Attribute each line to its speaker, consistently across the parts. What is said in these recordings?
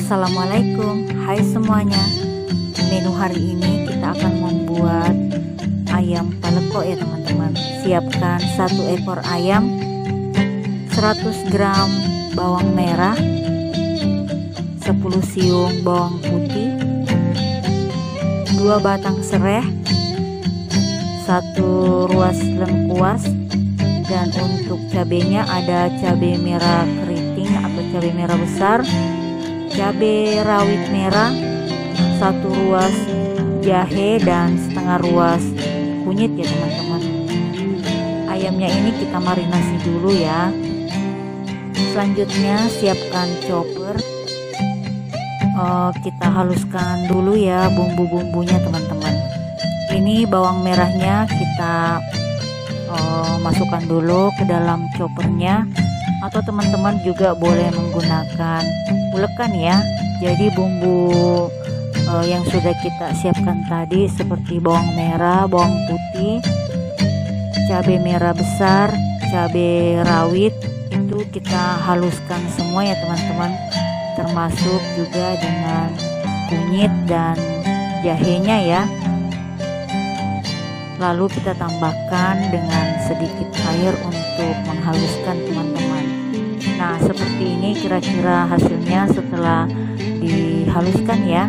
Speaker 1: Assalamualaikum, hai semuanya. Menu hari ini kita akan membuat ayam paleko ya teman-teman. Siapkan 1 ekor ayam, 100 gram bawang merah, 10 siung bawang putih, 2 batang serai, 1 ruas lengkuas, dan untuk cabenya ada cabai merah keriting atau cabai merah besar, cabai rawit merah, 1 ruas jahe, dan setengah ruas kunyit ya teman-teman. Ayamnya ini kita marinasi dulu ya. Selanjutnya siapkan chopper. Kita haluskan dulu ya bumbu-bumbunya teman-teman. Ini bawang merahnya kita masukkan dulu ke dalam choppernya, atau teman-teman juga boleh menggunakan ulekan ya. Jadi bumbu yang sudah kita siapkan tadi seperti bawang merah, bawang putih, cabai merah besar, cabai rawit, itu kita haluskan semua ya teman-teman, termasuk juga dengan kunyit dan jahenya ya. Lalu kita tambahkan dengan sedikit air untuk menghaluskan teman-teman. Nah, seperti ini kira-kira hasilnya setelah dihaluskan ya.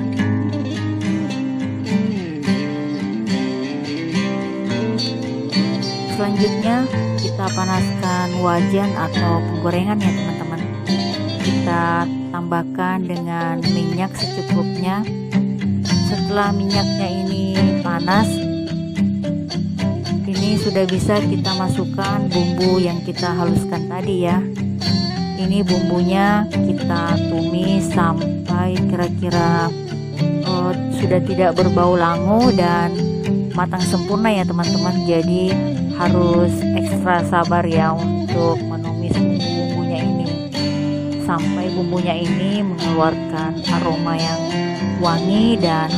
Speaker 1: Selanjutnya kita panaskan wajan atau penggorengan ya teman-teman. Kita tambahkan dengan minyak secukupnya. Setelah minyaknya ini panas, ini sudah bisa kita masukkan bumbu yang kita haluskan tadi ya. Ini bumbunya kita tumis sampai kira-kira sudah tidak berbau langu dan matang sempurna ya teman-teman. Jadi harus ekstra sabar ya untuk menumis bumbu-bumbunya ini sampai bumbunya ini mengeluarkan aroma yang wangi dan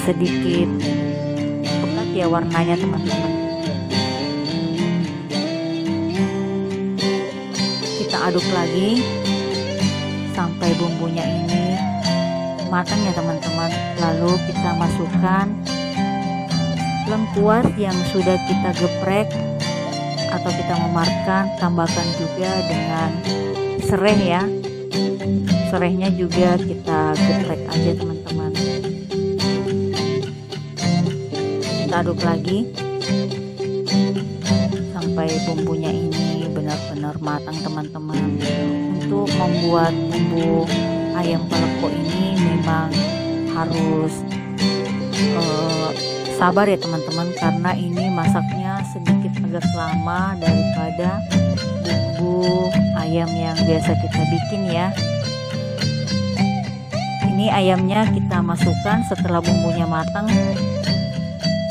Speaker 1: sedikit pekat ya warnanya teman-teman. Kita aduk lagi sampai bumbunya ini matang ya teman-teman. Lalu kita masukkan lengkuas yang sudah kita geprek atau kita memarkan, tambahkan juga dengan serai ya. Serainya juga kita geprek aja teman-teman. Kita aduk lagi sampai bumbunya ini benar-benar matang teman-teman. Untuk membuat bumbu ayam paleko ini memang harus sabar ya teman-teman, karena ini masaknya sedikit agak lama daripada bumbu ayam yang biasa kita bikin ya. Ini ayamnya kita masukkan setelah bumbunya matang.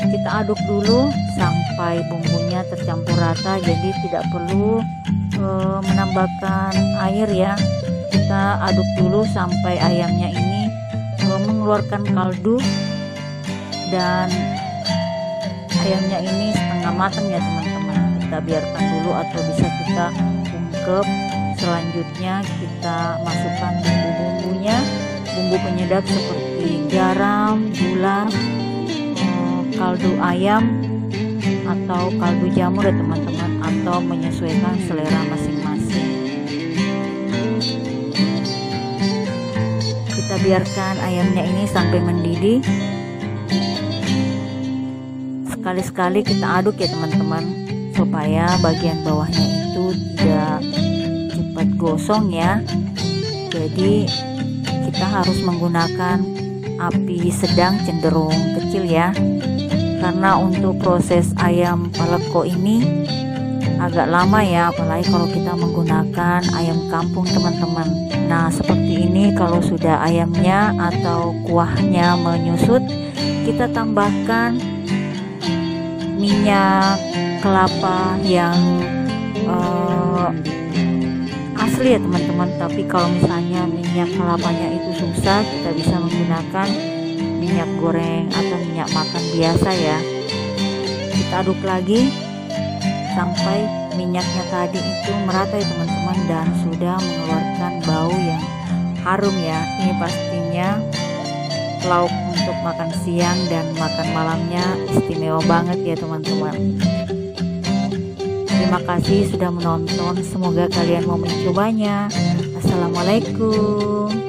Speaker 1: Kita aduk dulu sampai bumbunya tercampur rata, jadi tidak perlu menambahkan air ya. Kita aduk dulu sampai ayamnya ini mengeluarkan kaldu dan ayamnya ini setengah matang ya teman-teman. Kita biarkan dulu atau bisa kita ungkep. Selanjutnya kita masukkan bumbu-bumbunya, bumbu penyedap seperti garam, gula, kaldu ayam atau kaldu jamur ya teman-teman, atau menyesuaikan selera masing-masing. Kita biarkan ayamnya ini sampai mendidih. Sekali-sekali kita aduk ya teman-teman, supaya bagian bawahnya itu tidak cepat gosong ya. Jadi kita harus menggunakan api sedang cenderung kecil ya, karena untuk proses ayam paleko ini agak lama ya, apalagi kalau kita menggunakan ayam kampung teman-teman. Nah, seperti ini kalau sudah ayamnya atau kuahnya menyusut, kita tambahkan minyak kelapa yang asli ya teman-teman. Tapi kalau misalnya minyak kelapanya itu susah, kita bisa menggunakan minyak goreng atau minyak makan biasa ya. Kita aduk lagi sampai minyaknya tadi itu merata ya teman-teman, dan sudah mengeluarkan bau harum ya. Ini pastinya lauk untuk makan siang dan makan malamnya istimewa banget ya teman-teman. Terima kasih sudah menonton, semoga kalian mau mencobanya. Assalamualaikum.